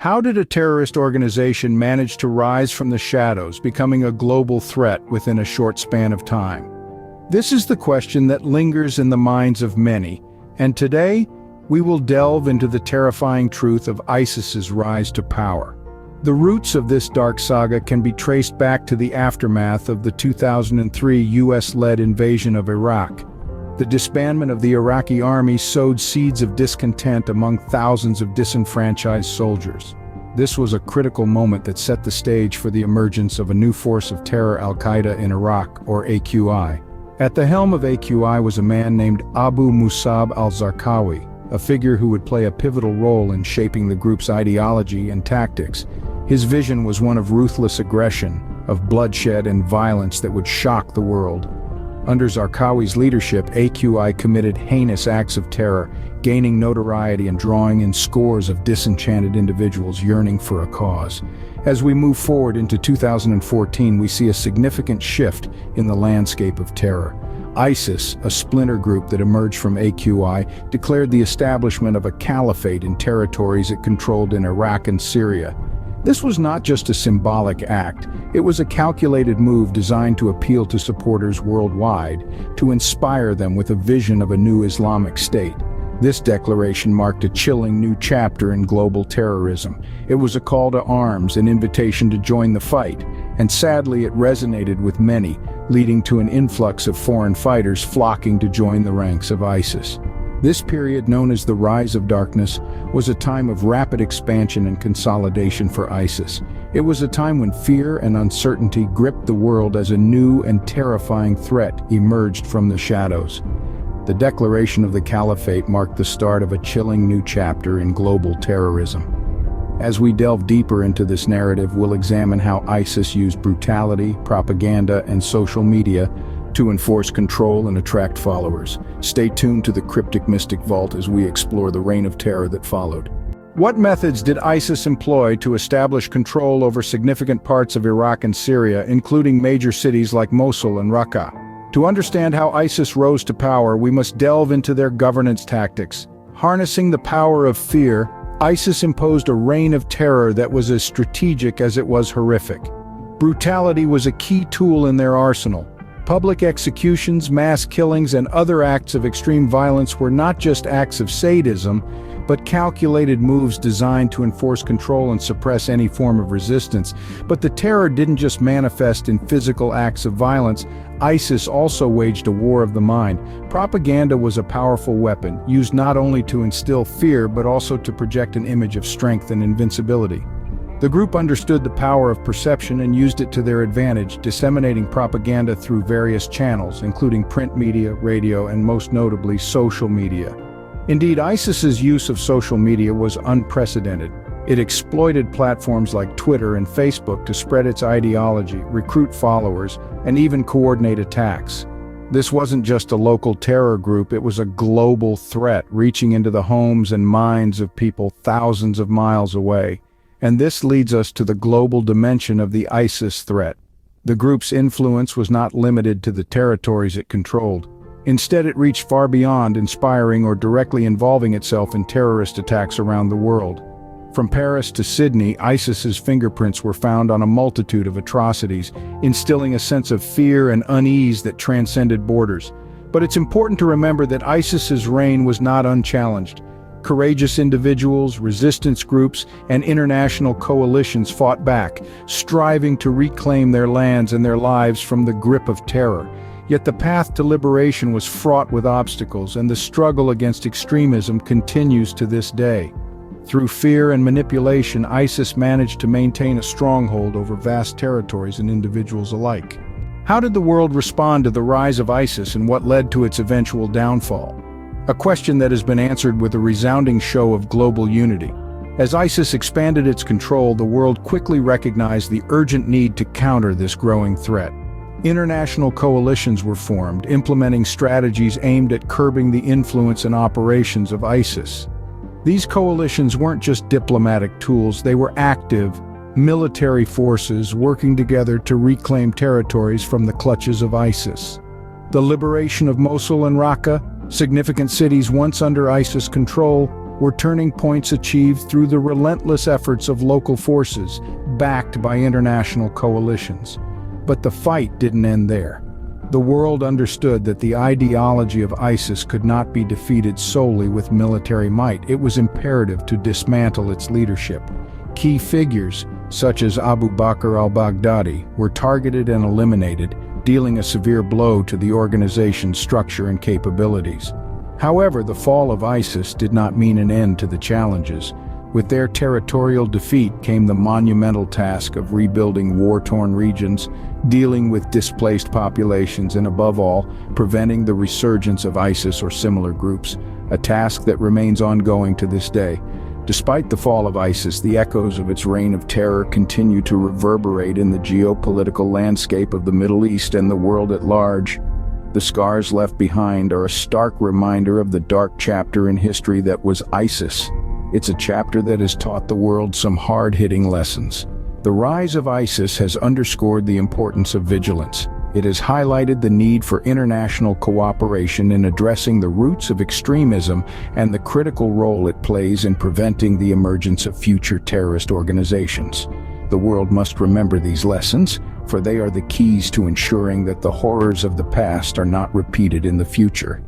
How did a terrorist organization manage to rise from the shadows, becoming a global threat within a short span of time? This is the question that lingers in the minds of many, and today, we will delve into the terrifying truth of ISIS's rise to power. The roots of this dark saga can be traced back to the aftermath of the 2003 US-led invasion of Iraq. The disbandment of the Iraqi army sowed seeds of discontent among thousands of disenfranchised soldiers. This was a critical moment that set the stage for the emergence of a new force of terror, al-Qaeda in Iraq, or AQI. At the helm of AQI was a man named Abu Musab al-Zarqawi, a figure who would play a pivotal role in shaping the group's ideology and tactics. His vision was one of ruthless aggression, of bloodshed and violence that would shock the world. Under Zarqawi's leadership, AQI committed heinous acts of terror, gaining notoriety and drawing in scores of disenchanted individuals yearning for a cause. As we move forward into 2014, we see a significant shift in the landscape of terror. ISIS, a splinter group that emerged from AQI, declared the establishment of a caliphate in territories it controlled in Iraq and Syria. This was not just a symbolic act, it was a calculated move designed to appeal to supporters worldwide, to inspire them with a vision of a new Islamic state. This declaration marked a chilling new chapter in global terrorism. It was a call to arms, an invitation to join the fight, and sadly it resonated with many, leading to an influx of foreign fighters flocking to join the ranks of ISIS. This period, known as the Rise of Darkness, was a time of rapid expansion and consolidation for ISIS. It was a time when fear and uncertainty gripped the world as a new and terrifying threat emerged from the shadows. The declaration of the Caliphate marked the start of a chilling new chapter in global terrorism. As we delve deeper into this narrative, we'll examine how ISIS used brutality, propaganda, and social media to enforce control and attract followers. Stay tuned to the Cryptic Mystic Vault as we explore the reign of terror that followed. What methods did ISIS employ to establish control over significant parts of Iraq and Syria, including major cities like Mosul and Raqqa? To understand how ISIS rose to power, we must delve into their governance tactics. Harnessing the power of fear, ISIS imposed a reign of terror that was as strategic as it was horrific. Brutality was a key tool in their arsenal. Public executions, mass killings, and other acts of extreme violence were not just acts of sadism, but calculated moves designed to enforce control and suppress any form of resistance. But the terror didn't just manifest in physical acts of violence. ISIS also waged a war of the mind. Propaganda was a powerful weapon, used not only to instill fear, but also to project an image of strength and invincibility. The group understood the power of perception and used it to their advantage, disseminating propaganda through various channels, including print media, radio, and most notably, social media. Indeed, ISIS's use of social media was unprecedented. It exploited platforms like Twitter and Facebook to spread its ideology, recruit followers, and even coordinate attacks. This wasn't just a local terror group, it was a global threat, reaching into the homes and minds of people thousands of miles away. And this leads us to the global dimension of the ISIS threat. The group's influence was not limited to the territories it controlled. Instead, it reached far beyond, inspiring or directly involving itself in terrorist attacks around the world. From Paris to Sydney, ISIS's fingerprints were found on a multitude of atrocities, instilling a sense of fear and unease that transcended borders. But it's important to remember that ISIS's reign was not unchallenged. Courageous individuals, resistance groups, and international coalitions fought back, striving to reclaim their lands and their lives from the grip of terror. Yet the path to liberation was fraught with obstacles, and the struggle against extremism continues to this day. Through fear and manipulation, ISIS managed to maintain a stronghold over vast territories and individuals alike. How did the world respond to the rise of ISIS and what led to its eventual downfall? A question that has been answered with a resounding show of global unity. As ISIS expanded its control, the world quickly recognized the urgent need to counter this growing threat. International coalitions were formed, implementing strategies aimed at curbing the influence and operations of ISIS. These coalitions weren't just diplomatic tools, they were active, military forces working together to reclaim territories from the clutches of ISIS. The liberation of Mosul and Raqqa, significant cities once under ISIS control, were turning points achieved through the relentless efforts of local forces, backed by international coalitions. But the fight didn't end there. The world understood that the ideology of ISIS could not be defeated solely with military might. It was imperative to dismantle its leadership. Key figures, such as Abu Bakr al-Baghdadi, were targeted and eliminated, dealing a severe blow to the organization's structure and capabilities. However, the fall of ISIS did not mean an end to the challenges. With their territorial defeat came the monumental task of rebuilding war-torn regions, dealing with displaced populations, and above all, preventing the resurgence of ISIS or similar groups, a task that remains ongoing to this day. Despite the fall of ISIS, the echoes of its reign of terror continue to reverberate in the geopolitical landscape of the Middle East and the world at large. The scars left behind are a stark reminder of the dark chapter in history that was ISIS. It's a chapter that has taught the world some hard-hitting lessons. The rise of ISIS has underscored the importance of vigilance. It has highlighted the need for international cooperation in addressing the roots of extremism and the critical role it plays in preventing the emergence of future terrorist organizations. The world must remember these lessons, for they are the keys to ensuring that the horrors of the past are not repeated in the future.